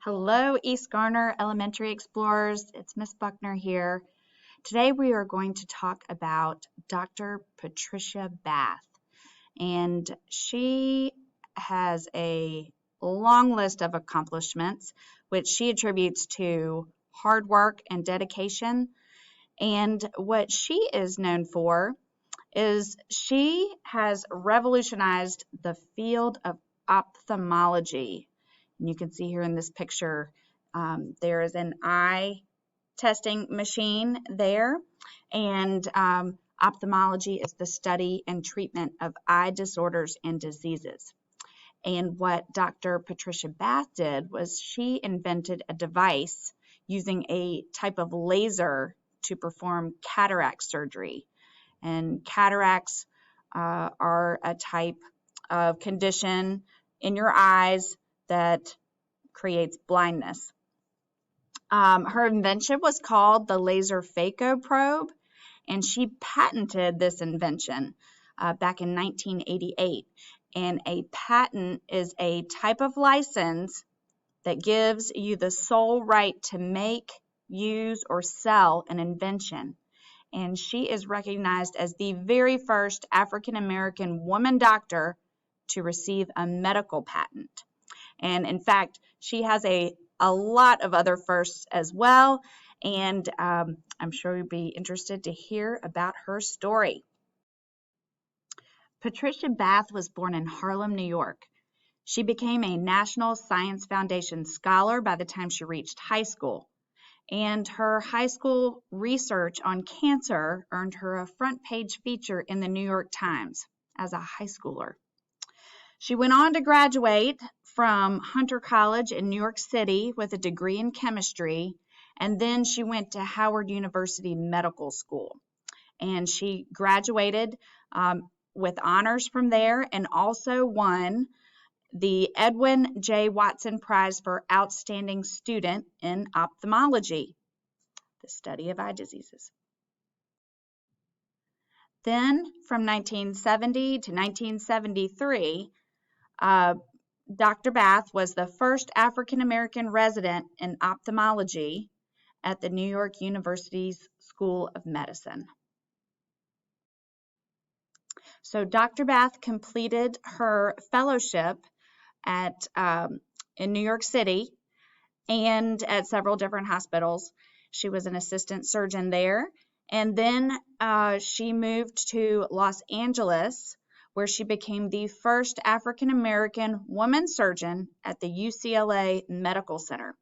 Hello, East Garner Elementary Explorers. It's Miss Buckner here. Today we are going to talk about Dr. Patricia Bath, and she has a long list of accomplishments which she attributes to hard work and dedication. And what she is known for is she has revolutionized the field of ophthalmology. And you can see here in this picture, there is an eye testing machine there, and ophthalmology is the study and treatment of eye disorders and diseases. And what Dr. Patricia Bath did was she invented a device using a type of laser to perform cataract surgery. And cataracts are a type of condition in your eyes that creates blindness. Her invention was called the laser phaco probe, and she patented this invention back in 1988. And a patent is a type of license that gives you the sole right to make, use, or sell an invention. And she is recognized as the very first African-American woman doctor to receive a medical patent. And in fact, she has a lot of other firsts as well, and I'm sure you'll be interested to hear about her story. Patricia Bath was born in Harlem, New York. She became a National Science Foundation scholar by the time she reached high school. And her high school research on cancer earned her a front page feature in the New York Times as a high schooler. She went on to graduate from Hunter College in New York City with a degree in chemistry, and then she went to Howard University Medical School. And she graduated with honors from there and also won the Edwin J. Watson Prize for Outstanding Student in Ophthalmology, the study of eye diseases. Then, from 1970 to 1973, Dr. Bath was the first African-American resident in ophthalmology at the New York University's School of Medicine. So Dr. Bath completed her fellowship in New York City and at several different hospitals. She was an assistant surgeon there, and then she moved to Los Angeles, where she became the first African-American woman surgeon at the UCLA Medical Center.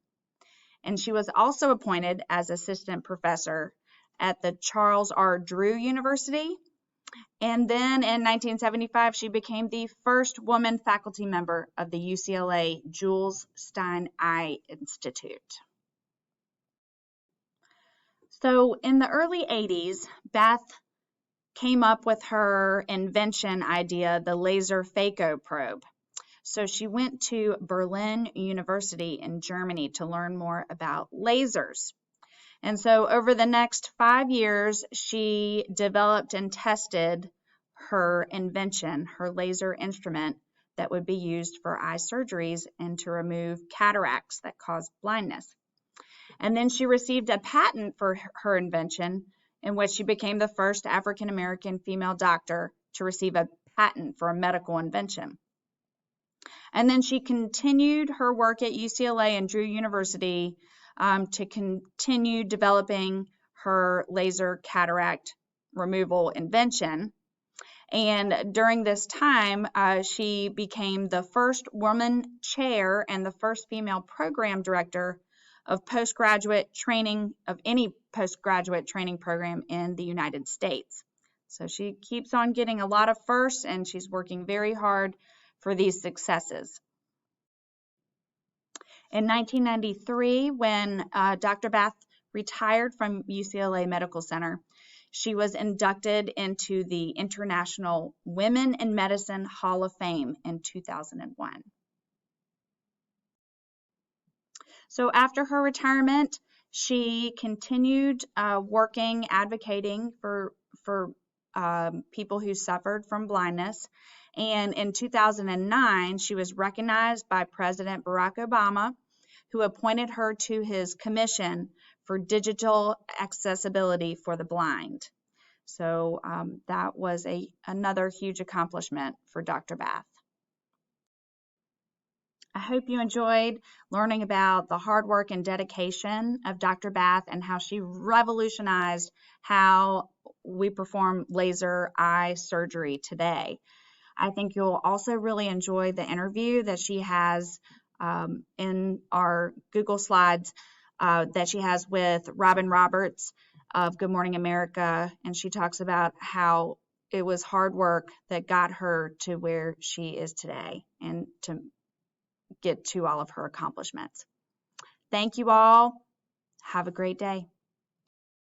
And she was also appointed as assistant professor at the Charles R. Drew University. And then in 1975, she became the first woman faculty member of the UCLA Jules Stein Eye Institute. So in the early 80s, Bath came up with her invention idea, the laser phaco probe. So she went to Berlin University in Germany to learn more about lasers. And so over the next 5 years, she developed and tested her invention, her laser instrument that would be used for eye surgeries and to remove cataracts that cause blindness. And then she received a patent for her invention, in which she became the first African-American female doctor to receive a patent for a medical invention. And then she continued her work at UCLA and Drew University to continue developing her laser cataract removal invention. And during this time, she became the first woman chair and the first female program director of postgraduate training, of any postgraduate training program in the United States. So she keeps on getting a lot of firsts, and she's working very hard for these successes. In 1993, when Dr. Bath retired from UCLA Medical Center, she was inducted into the International Women in Medicine Hall of Fame in 2001. So after her retirement, she continued working, advocating for people who suffered from blindness. And in 2009, she was recognized by President Barack Obama who appointed her to his commission for digital accessibility for the blind. So that was another huge accomplishment for Dr. Bath. I hope you enjoyed learning about the hard work and dedication of Dr. Bath and how she revolutionized how we perform laser eye surgery today. I think you'll also really enjoy the interview that she has in our Google Slides that she has with Robin Roberts of Good Morning America, and she talks about how it was hard work that got her to where she is today and to get to all of her accomplishments. Thank you all. Have a great day.